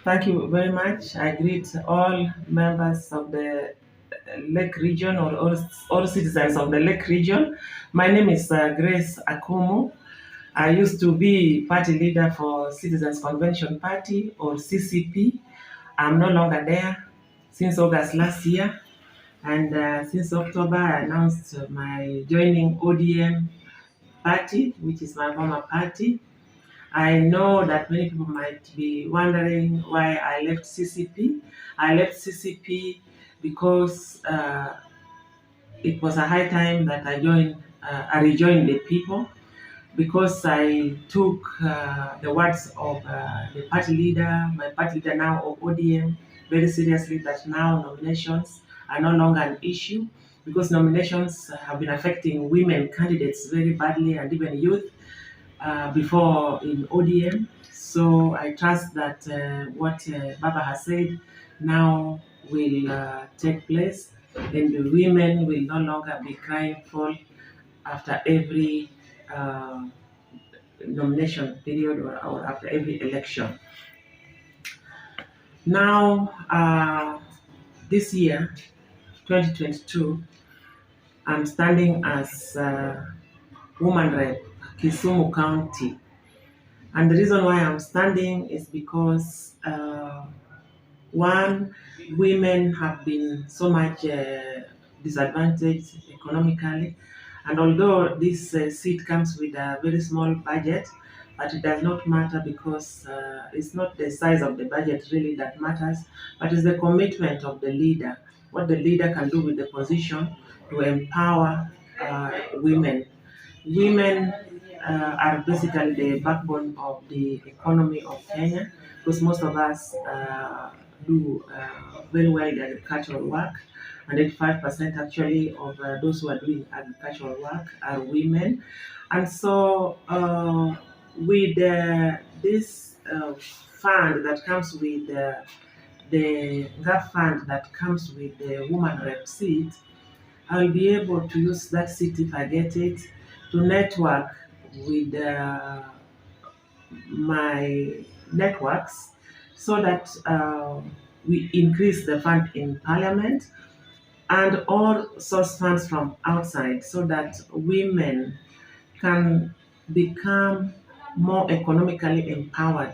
Thank you very much. I greet all members of the Lake region or all citizens of the Lake region. My name is Grace Akumu. I used to be party leader for Citizens Convention Party or CCP. I'm no longer there since August last year. And since October, I announced my joining ODM Party, which is my former party. I know that many people might be wondering why I left CCP. I left CCP because it was a high time that I rejoined the people, because I took the words of the party leader, my party leader now of ODM, very seriously, that now nominations are no longer an issue, because nominations have been affecting women candidates very badly and even youth before in ODM. So I trust that what Baba has said now will take place, and the women will no longer be crying foul after every nomination period or after every election. Now, this year, 2022, I'm standing as Woman Rep, Kisumu County. And the reason why I'm standing is because one, women have been so much disadvantaged economically, and although this seat comes with a very small budget, but it does not matter, because it's not the size of the budget really that matters, but it's the commitment of the leader, what the leader can do with the position to empower women. Women are basically the backbone of the economy of Kenya, because most of us do very well in agricultural work, and 85% actually of those who are doing agricultural work are women. And so, with this fund that comes with the GAF fund that comes with the woman rep seat, I'll be able to use that seat, if I get it, to network with my networks, so that we increase the fund in parliament and all source funds from outside, so that women can become more economically empowered.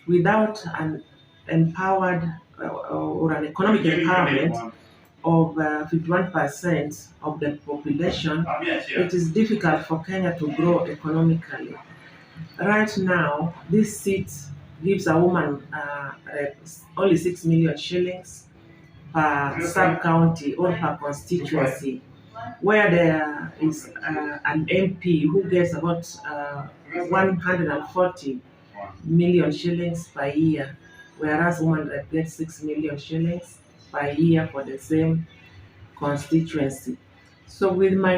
Without an empowered or an economic empowerment of 51% of the population, it is difficult for Kenya to grow economically. Right now, this seat gives a woman only 6 million shillings per sub-county or per constituency, where there is an MP who gets about 140 million shillings per year, whereas woman rep gets 6 million shillings per year for the same constituency. So with my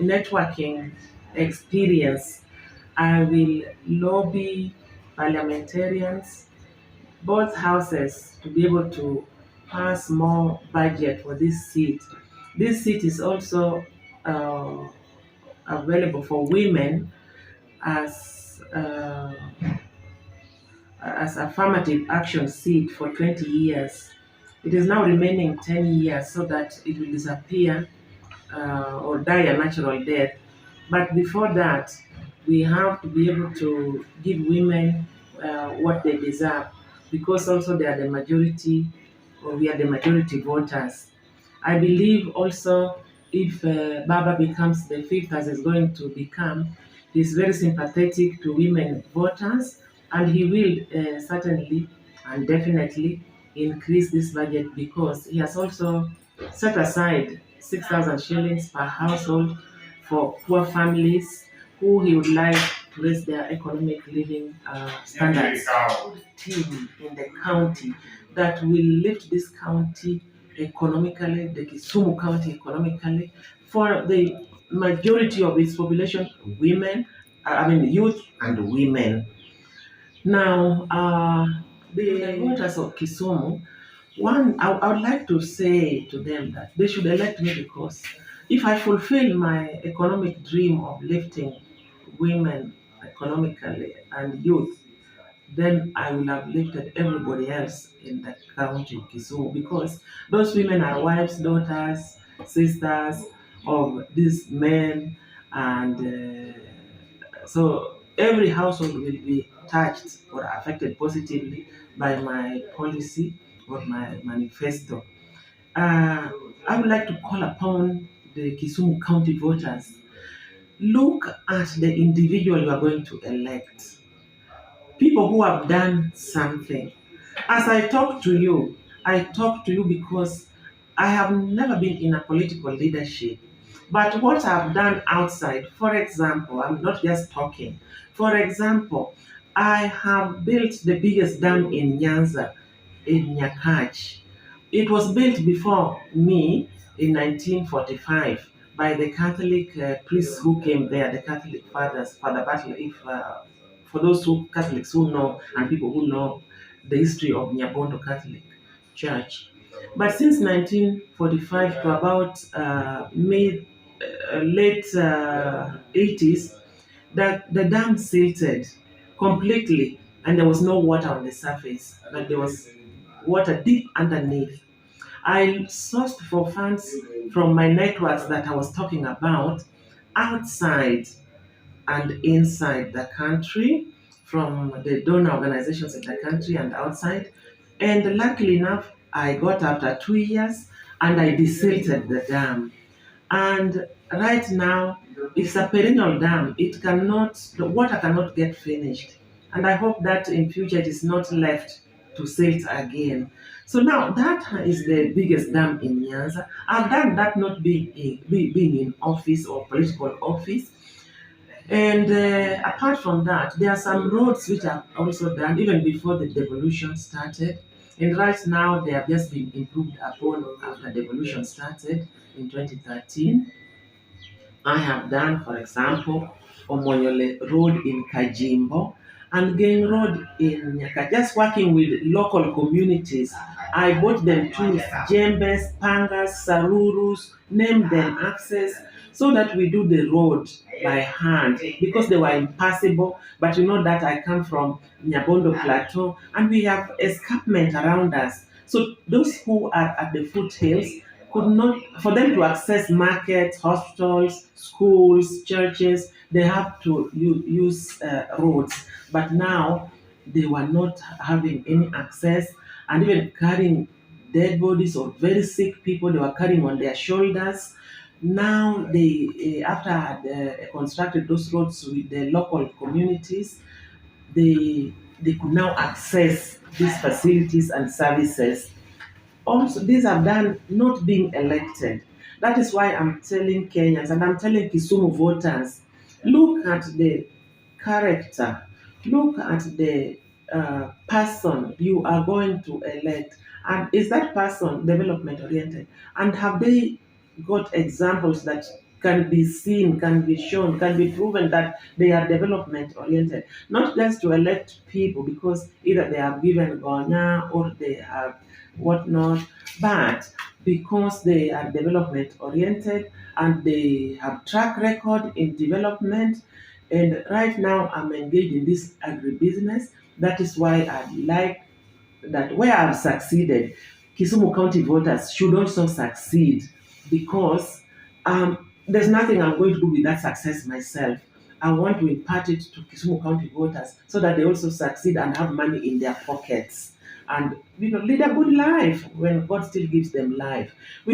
networking experience, I will lobby parliamentarians, both houses, to be able to pass more budget for this seat. This seat is also available for women as affirmative action seat for 20 years. It is now remaining 10 years so that it will disappear or die a natural death. But before that, we have to be able to give women what they deserve, because also they are the majority, or we are the majority voters. I believe also, if Baba becomes the fifth, as is going to become, he's very sympathetic to women voters, and he will certainly and definitely increase this budget, because he has also set aside 6,000 shillings per household for poor families who he would like to raise their economic living standards. Team in the county that will lift this county economically, the Kisumu County economically, for the majority of its population, women, youth and women. Now, the voters of Kisumu, I would like to say to them that they should elect me, because if I fulfill my economic dream of lifting women economically and youth, then I will have lifted everybody else in the county, Kisumu, because those women are wives, daughters, sisters of these men, and so every household will be touched or affected positively by my policy or my manifesto. Uh, I would like to call upon the Kisumu County voters. Look at the individual you are going to elect. People who have done something. As I talk to you because I have never been in a political leadership. But what I've done outside, for example, I'm not just talking. For example, I have built the biggest dam in Nyanza, in Nyakach. It was built before me in 1945 by the Catholic priests who came there, the Catholic fathers, Father Butler, if for those who Catholics who know and people who know the history of Nyabondo Catholic Church. But since 1945 to about late 80s, that the dam silted completely and there was no water on the surface, but there was water deep underneath. I sourced for funds from my networks that I was talking about outside and inside the country, from the donor organizations in the country and outside. And luckily enough, I got after 2 years and I desilted the dam. And right now, it's a perennial dam. The water cannot get finished. And I hope that in future it is not left to silt again. So now that is the biggest dam in Nyanza. I've done that not being in office or political office. And apart from that, there are some roads which are also done even before the devolution started. And right now, they have just been improved upon after devolution started in 2013. I have done, for example, Omoyole Road in Kajimbo and Gang Road in Nyaka. Just working with local communities, I bought them tools, jembes, pangas, sarurus, name them access, so that we do the road by hand because they were impassable. But you know that I come from Nyabondo Plateau and we have escarpment around us. So those who are at the foothills could not, for them to access markets, hospitals, schools, churches, they have to use roads. But now they were not having any access, and even carrying dead bodies or very sick people, they were carrying on their shoulders. Now they, after they constructed those roads with the local communities, they could now access these facilities and services. Also, these are done not being elected. That is why I'm telling Kenyans and I'm telling Kisumu voters, look at the character, look at the person you are going to elect. And is that person development oriented? And have they got examples that can be seen, can be shown, can be proven that they are development oriented? Not just to elect people because either they have given Gonya or they have whatnot, but because they are development oriented and they have track record in development. And right now I'm engaged in this agribusiness. That is why I like that where I've succeeded, Kisumu County voters should also succeed because there's nothing I'm going to do with that success myself. I want to impart it to Kisumu County voters so that they also succeed and have money in their pockets and lead a good life when God still gives them life. We have